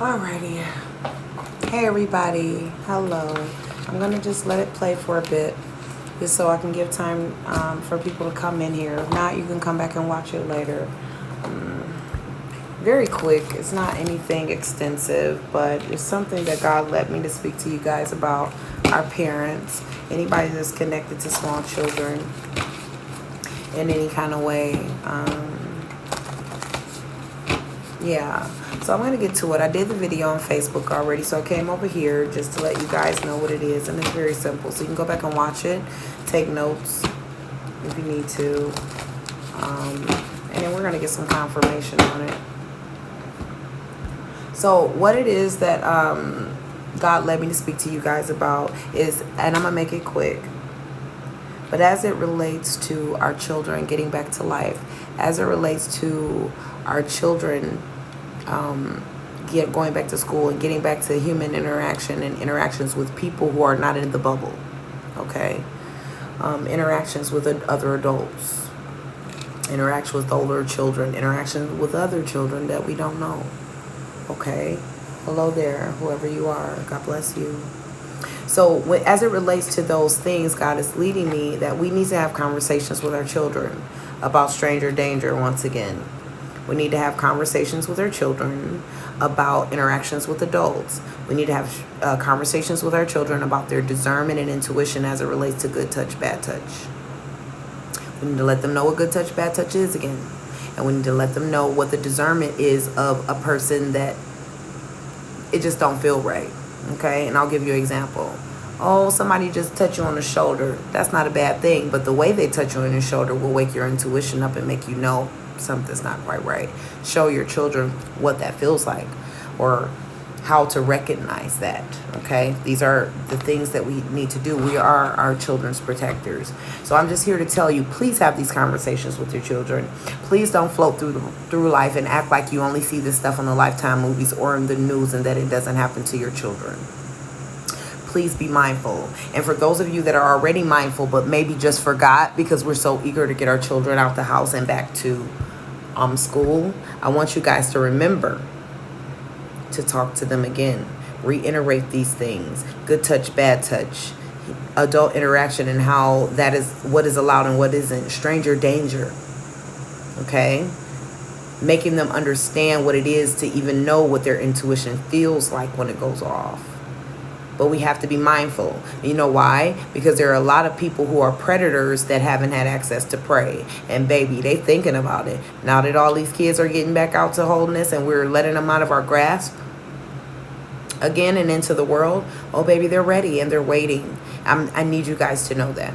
Alrighty. Hey everybody. Hello. I'm going to just let it play for a bit just so I can give time for people to come in here. If not, you can come back and watch it later. Very quick. It's not anything extensive, but it's something that God led me to speak to you guys about our parents. Anybody that's connected to small children in any kind of way. Yeah, so I'm going to get to it. I did the video on Facebook already, so I came over here just to let you guys know what it is, and it's very simple. So you can go back and watch it, take notes if you need to, and then we're going to get some confirmation on it. So what it is that God led me to speak to you guys about is, and I'm going to make it quick, but as it relates to our children getting back to life, as it relates to our children going back to school and getting back to human interaction and interactions with people who are not in the bubble, okay? Interactions with other adults, interaction with older children, interaction with other children that we don't know, okay? Hello there, whoever you are, God bless you. So as it relates to those things, God is leading me that we need to have conversations with our children about stranger danger once again. We need to have conversations with our children about interactions with adults. We need to have conversations with our children about their discernment and intuition as it relates to good touch, bad touch. We need to let them know what good touch, bad touch is again. And we need to let them know what the discernment is of a person that it just don't feel right. Okay? And I'll give you an example. Oh, somebody just touch you on the shoulder. That's not a bad thing. But the way they touch you on your shoulder will wake your intuition up and make you know something's not quite right. Show your children what that feels like or how to recognize that. Okay, these are the things that we need to do. We are our children's protectors. So I'm just here to tell you, please have these conversations with your children. Please don't float through life and act like you only see this stuff on the Lifetime movies or in the news and that it doesn't happen to your children. Please be mindful. And for those of you that are already mindful but maybe just forgot because we're so eager to get our children out the house and back to school, I want you guys to remember to talk to them again. Reiterate these things. Good touch, bad touch. Adult interaction and how that is what is allowed and what isn't. Stranger danger. Okay? Making them understand what it is to even know what their intuition feels like when it goes off. But we have to be mindful. You know why? Because there are a lot of people who are predators that haven't had access to prey. And baby, they thinking about it. Now that all these kids are getting back out to wholeness and we're letting them out of our grasp again and into the world, oh baby, they're ready and they're waiting. I need you guys to know that.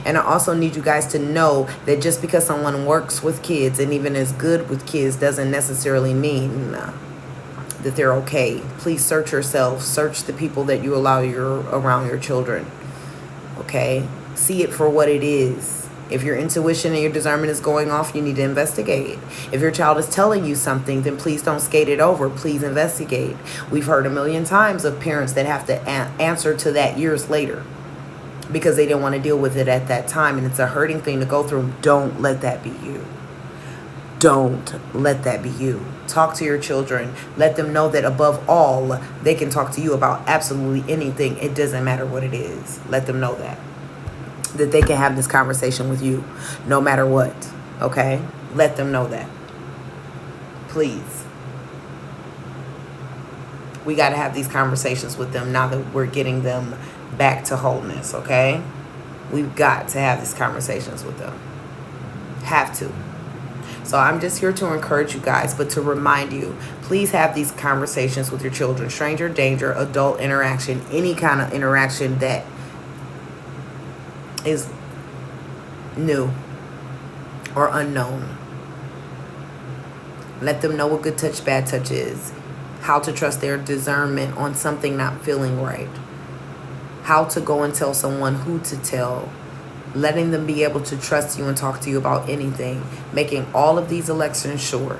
And I also need you guys to know that just because someone works with kids and even is good with kids doesn't necessarily mean that they're okay. Please search yourself. Search the people that you allow around your children. Okay? See it for what it is. If your intuition and your discernment is going off, you need to investigate. If your child is telling you something, then please don't skate it over. Please investigate. We've heard a million times of parents that have to answer to that years later because they didn't want to deal with it at that time, and it's a hurting thing to go through. Don't let that be you. Don't let that be you. Talk to your children. Let them know that above all, they can talk to you about absolutely anything. It doesn't matter what it is. Let them know that they can have this conversation with you no matter what. Okay? Let them know that. Please. We got to have these conversations with them now that we're getting them back to wholeness. Okay? We've got to have these conversations with them. Have to. So I'm just here to encourage you guys, but to remind you, please have these conversations with your children. Stranger danger, adult interaction, any kind of interaction that is new or unknown. Let them know what good touch, bad touch is. How to trust their discernment on something not feeling right. How to go and tell someone who to tell. Letting them be able to trust you and talk to you about anything. Making all of these elections sure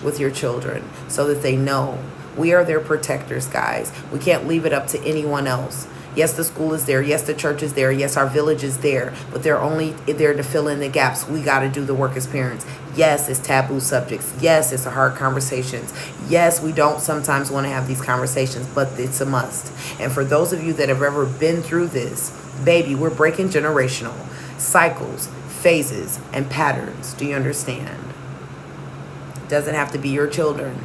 with your children so that they know we are their protectors, guys. We can't leave it up to anyone else. Yes, the school is there. Yes, the church is there. Yes, our village is there. But they're only there to fill in the gaps. We got to do the work as parents. Yes, it's taboo subjects. Yes, it's a hard conversations. Yes, we don't sometimes want to have these conversations, but it's a must. And for those of you that have ever been through this, baby, we're breaking generational cycles, phases, and patterns. Do you understand? It doesn't have to be your children.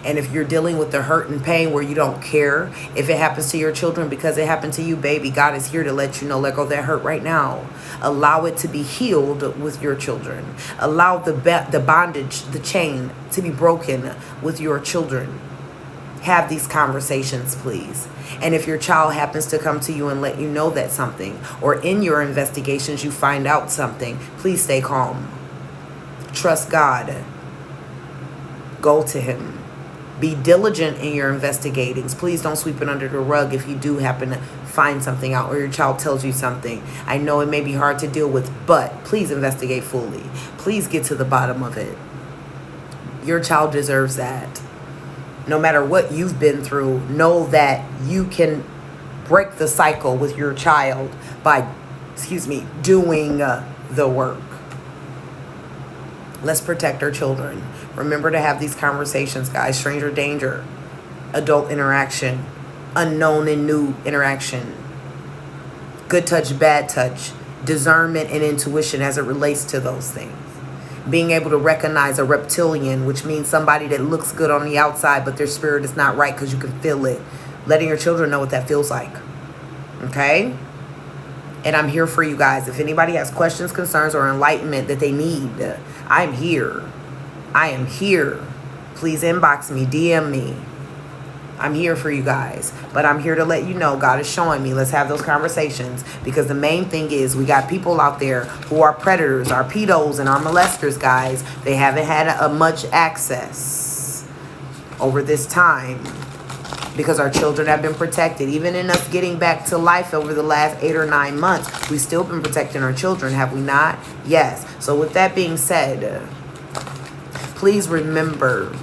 And if you're dealing with the hurt and pain where you don't care if it happens to your children because it happened to you, baby, God is here to let you know, let go of that hurt right now. Allow it to be healed with your children. Allow the bondage, the chain to be broken with your children. Have these conversations, please. And if your child happens to come to you and let you know that something, or in your investigations you find out something, please stay calm. Trust God. Go to Him. Be diligent in your investigatings. Please don't sweep it under the rug if you do happen to find something out or your child tells you something. I know it may be hard to deal with, but please investigate fully. Please get to the bottom of it. Your child deserves that. No matter what you've been through, know that you can break the cycle with your child by, doing the work. Let's protect our children. Remember to have these conversations, guys. Stranger danger, adult interaction, unknown and new interaction, good touch, bad touch, discernment and intuition as it relates to those things. Being able to recognize a reptilian, which means somebody that looks good on the outside, but their spirit is not right because you can feel it. Letting your children know what that feels like. Okay? And I'm here for you guys. If anybody has questions, concerns, or enlightenment that they need, I'm here. I am here. Please inbox me, DM me. I'm here for you guys. But I'm here to let you know God is showing me. Let's have those conversations. Because the main thing is we got people out there who are predators, our pedos, and our molesters, guys. They haven't had a much access over this time. Because our children have been protected. Even in us getting back to life over the last 8 or 9 months, we've still been protecting our children, have we not? Yes. So with that being said, please remember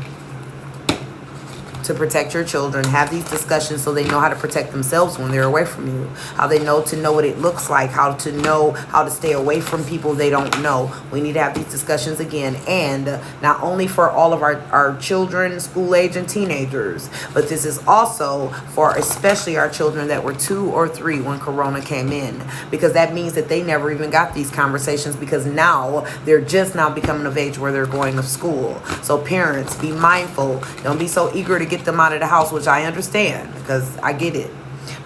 to protect your children. Have these discussions so they know how to protect themselves when they're away from you. How they know what it looks like. How to know how to stay away from people they don't know. We need to have these discussions again. And not only for all of our children, school age and teenagers, but this is also for especially our children that were 2 or 3 when Corona came in. Because that means that they never even got these conversations because now they're just now becoming of age where they're going to school. So parents, be mindful. Don't be so eager to get them out of the house, which I understand because I get it.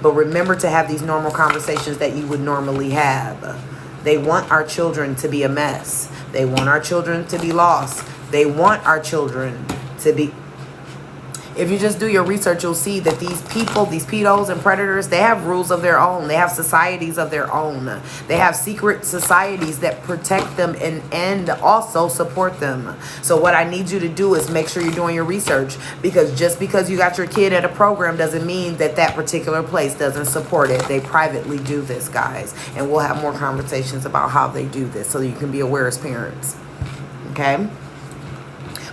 But remember to have these normal conversations that you would normally have. They want our children to be a mess. They want our children to be lost. They want our children to be... If you just do your research, you'll see that these people, these pedos and predators, they have rules of their own. They have societies of their own. They have secret societies that protect them and also support them. So what I need you to do is make sure you're doing your research, because just because you got your kid at a program doesn't mean that that particular place doesn't support it. They privately do this, guys. And we'll have more conversations about how they do this so you can be aware as parents. Okay?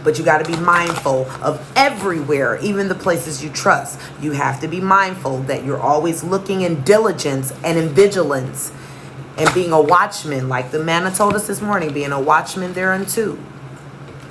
But you got to be mindful of everywhere, even the places you trust. You have to be mindful that you're always looking in diligence and in vigilance and being a watchman, like the man told us this morning, being a watchman thereunto,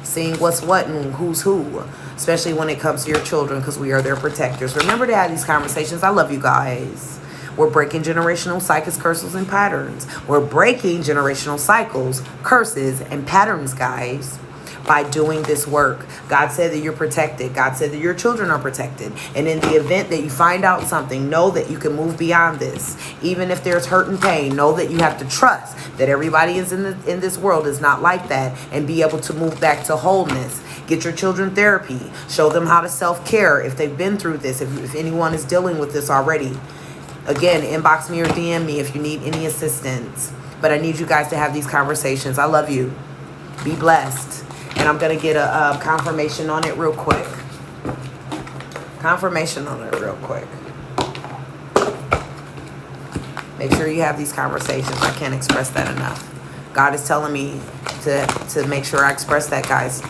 seeing what's what and who's who, especially when it comes to your children, because we are their protectors. Remember to have these conversations. I love you guys. We're breaking generational cycles, curses, and patterns. We're breaking generational cycles, curses, and patterns, guys, by doing this work. God said that you're protected. God said that your children are protected. And in the event that you find out something, know that you can move beyond this. Even if there's hurt and pain, know that you have to trust that everybody is in this world is not like that, and be able to move back to wholeness. Get your children therapy. Show them how to self-care if they've been through this, if anyone is dealing with this already. Again, inbox me or DM me if you need any assistance. But I need you guys to have these conversations. I love you. Be blessed. And I'm going to get a confirmation on it real quick. Confirmation on it real quick. Make sure you have these conversations. I can't express that enough. God is telling me to make sure I express that, guys.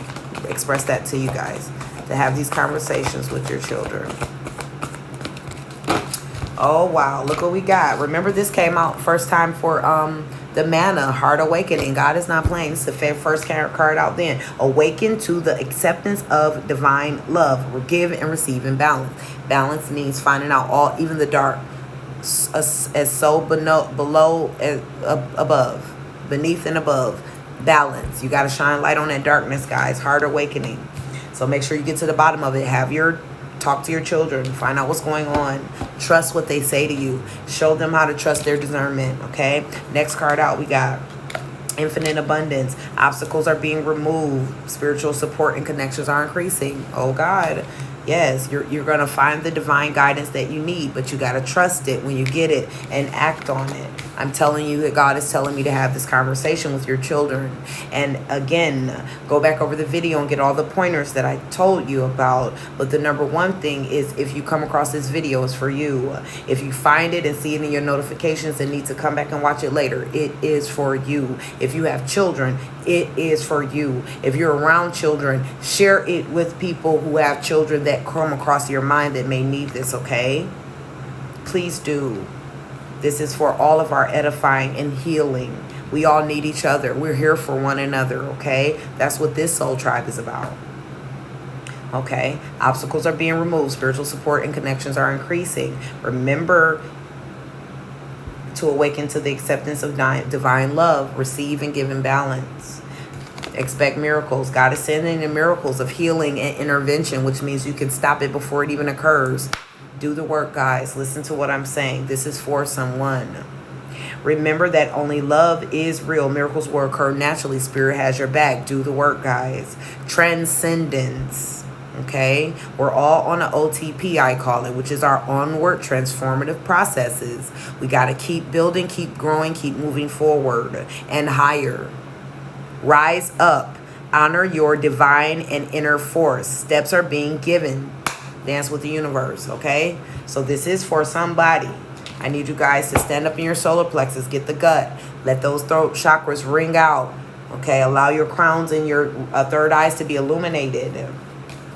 Express that to you guys. To have these conversations with your children. Oh, wow. Look what we got. Remember, this came out first time for the Manna, Heart Awakening. God is not playing. It's the first card out then. Awaken to the acceptance of divine love. Give and receive in balance. Balance means finding out all, even the dark, as so below as above. Beneath and above. Balance. You got to shine light on that darkness, guys. Heart Awakening. So make sure you get to the bottom of it. Talk to your children. Find out what's going on. Trust what they say to you. Show them how to trust their discernment, okay? Next card out, we got infinite abundance. Obstacles are being removed. Spiritual support and connections are increasing. Oh, God. Yes, you're going to find the divine guidance that you need, but you got to trust it when you get it and act on it. I'm telling you that God is telling me to have this conversation with your children. And again, go back over the video and get all the pointers that I told you about. But the number one thing is, if you come across this video, it's for you. If you find it and see it in your notifications and need to come back and watch it later, it is for you. If you have children, it is for you. If you're around children, share it with people who have children that come across your mind that may need this, okay? Please do. This is for all of our edifying and healing. We all need each other. We're here for one another, okay? That's what this soul tribe is about. Okay? Obstacles are being removed. Spiritual support and connections are increasing. Remember to awaken to the acceptance of divine love. Receive and give in balance. Expect miracles. God is sending the miracles of healing and intervention, which means you can stop it before it even occurs. Do the work, guys. Listen to what I'm saying. This is for someone. Remember that only love is real. Miracles will occur naturally. Spirit has your back. Do the work, guys. Transcendence. Okay? We're all on an OTP, I call it, which is our onward transformative processes. We got to keep building, keep growing, keep moving forward and higher. Rise up. Honor your divine and inner force. Steps are being given. Dance with the universe, okay? So this is for somebody. I need you guys to stand up in your solar plexus, get the gut, let those throat chakras ring out, okay? Allow your crowns and your third eyes to be illuminated.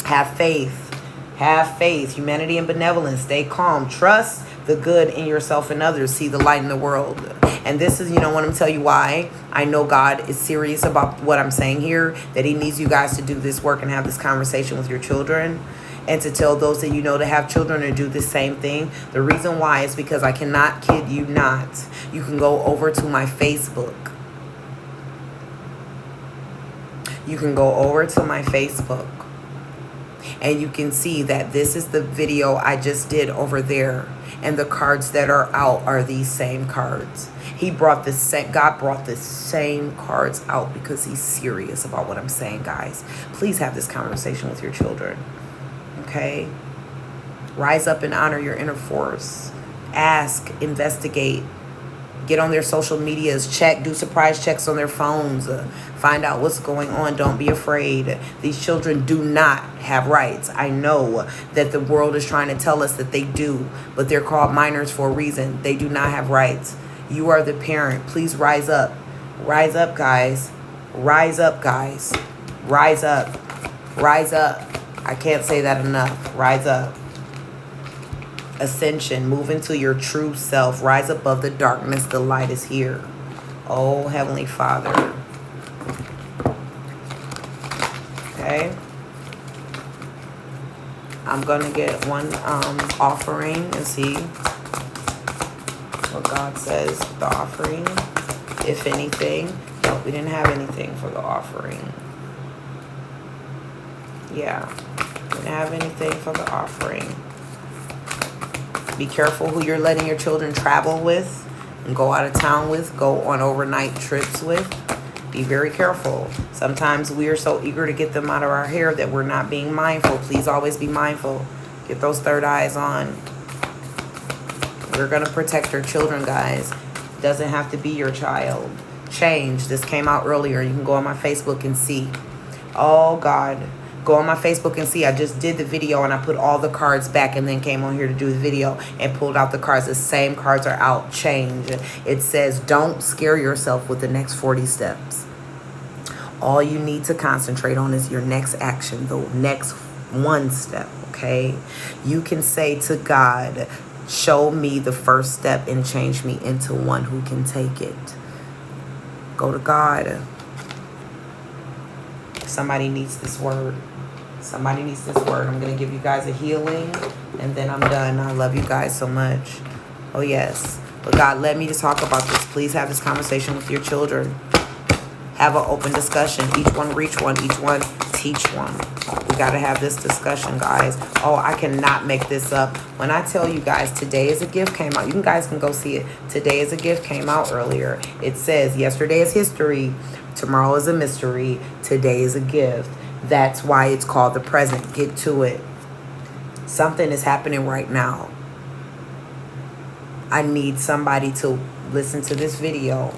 Have faith. Have faith, humanity and benevolence. Stay calm. Trust the good in yourself and others. See the light in the world. And this is, I want to tell you why I know God is serious about what I'm saying here, that he needs you guys to do this work and have this conversation with your children. And to tell those that you know to have children to do the same thing. The reason why is because I cannot kid you not. You can go over to my Facebook. You can go over to my Facebook. And you can see that this is the video I just did over there. And the cards that are out are these same cards. God brought the same cards out because he's serious about what I'm saying, guys. Please have this conversation with your children. Okay? Rise up and honor your inner force. Ask, investigate, get on their social medias, check, do surprise checks on their phones, find out what's going on. Don't be afraid. These children do not have rights. I know that the world is trying to tell us that they do, but they're called minors for a reason. They do not have rights. You are the parent. Please rise up. Rise up, guys. Rise up, guys. Rise up. Rise up. I can't say that enough. Rise up. Ascension. Move into your true self. Rise above the darkness. The light is here. Oh, Heavenly Father. Okay. I'm going to get one offering and see what God says the offering. If anything. No, we didn't have anything for the offering. Yeah. We didn't have anything for the offering. Be careful who you're letting your children travel with and go out of town with, go on overnight trips with. Be very careful. Sometimes we are so eager to get them out of our hair that we're not being mindful. Please always be mindful. Get those third eyes on. We're going to protect our children, guys. It doesn't have to be your child. Change. This came out earlier. You can go on my Facebook and see. Oh, God. Go on my Facebook and see. I just did the video and I put all the cards back and then came on here to do the video and pulled out the cards. The same cards are out. Change. It says, don't scare yourself with the next 40 steps. All you need to concentrate on is your next action, the next one step, okay? You can say to God, Show me the first step and change me into one who can take it. Go to God. Somebody needs this word. Somebody needs this word. I'm going to give you guys a healing, and then I'm done. I love you guys so much. Oh, yes. But God led me to talk about this. Please have this conversation with your children. Have an open discussion. Each one reach one. Each one teach one. We got to have this discussion, guys. Oh, I cannot make this up. When I tell you guys, Today is a Gift came out. You guys can go see it. Today is a Gift came out earlier. It says, yesterday is history. Tomorrow is a mystery. Today is a gift. That's why it's called the present. Get to it. Something is happening right now. I need somebody to listen to this video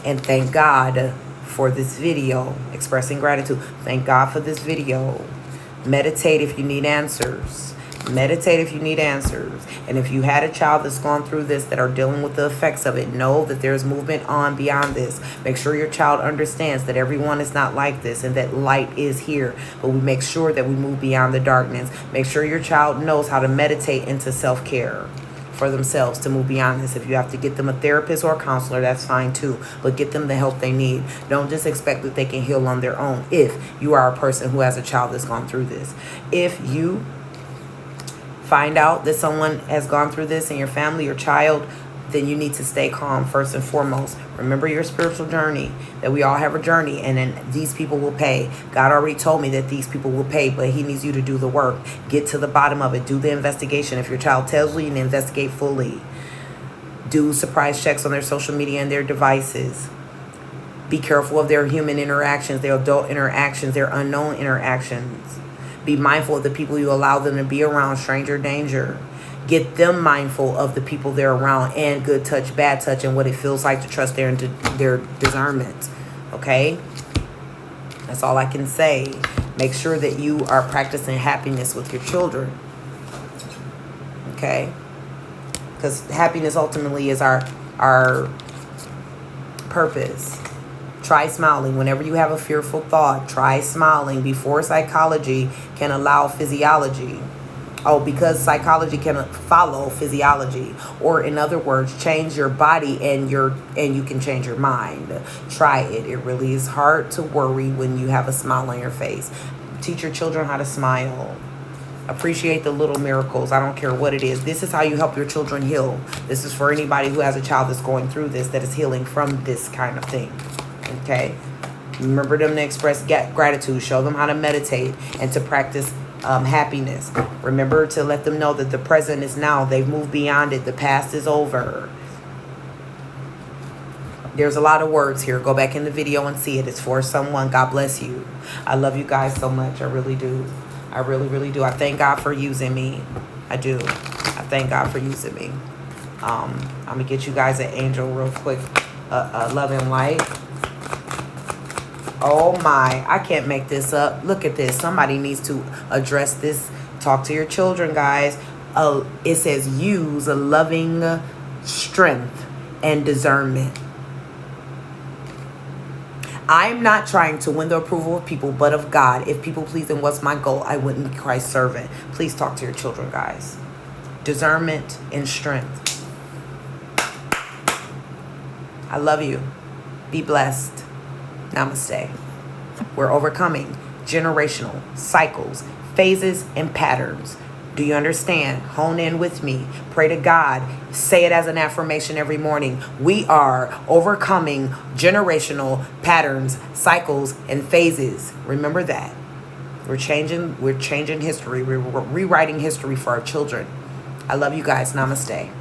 and thank God for this video. Expressing gratitude. Thank God for this video. Meditate if you need answers. Meditate if you need answers. And if you had a child that's gone through this, that are dealing with the effects of it, know that there's movement on beyond this. Make sure your child understands that everyone is not like this and that light is here. But we make sure that we move beyond the darkness. Make sure your child knows how to meditate into self-care for themselves to move beyond this. If you have to get them a therapist or a counselor, that's fine too. But get them the help they need. Don't just expect that they can heal on their own if you are a person who has a child that's gone through this. If you find out that someone has gone through this in your family or child, then you need to stay calm first and foremost. Remember your spiritual journey, that we all have a journey, and then these people will pay. God already told me that these people will pay, but he needs you to do the work. Get to the bottom of it. Do the investigation. If your child tells you, investigate fully. Do surprise checks on their social media and their devices. Be careful of their human interactions, their adult interactions, their unknown interactions. Be mindful of the people you allow them to be around, stranger danger. Get them mindful of the people they're around, and good touch, bad touch, and what it feels like to trust their discernment. Okay? That's all I can say. Make sure that you are practicing happiness with your children. Okay? Because happiness ultimately is our purpose. Try smiling. Whenever you have a fearful thought, try smiling before psychology can allow physiology. Oh, because psychology can follow physiology. Or in other words, change your body and you can change your mind. Try it. It really is hard to worry when you have a smile on your face. Teach your children how to smile. Appreciate the little miracles. I don't care what it is. This is how you help your children heal. This is for anybody who has a child that's going through this, that is healing from this kind of thing. Okay? Remember them to express gratitude. Show them how to meditate and to practice happiness. Remember to let them know that the present is now. They've moved beyond it. The past is over. There's a lot of words here. Go back in the video and see it. It's for someone. God bless you. I love you guys so much. I really do. I really, really do. I thank God for using me. I do. I thank God for using me. I'm going to get you guys an angel real quick. Love and light. Oh my, I can't make this up. Look at this. Somebody needs to address this. Talk to your children, guys. It says use a loving strength and discernment. I'm not trying to win the approval of people, but of God. If people please, then what's my goal? I wouldn't be Christ's servant. Please talk to your children, guys. Discernment and strength. I love you. Be blessed. Namaste. We're overcoming generational cycles, phases, and patterns. Do you understand? Hone in with me. Pray to God. Say it as an affirmation every morning. We are overcoming generational patterns, cycles, and phases. Remember that. We're changing history. We're rewriting history for our children. I love you guys. Namaste.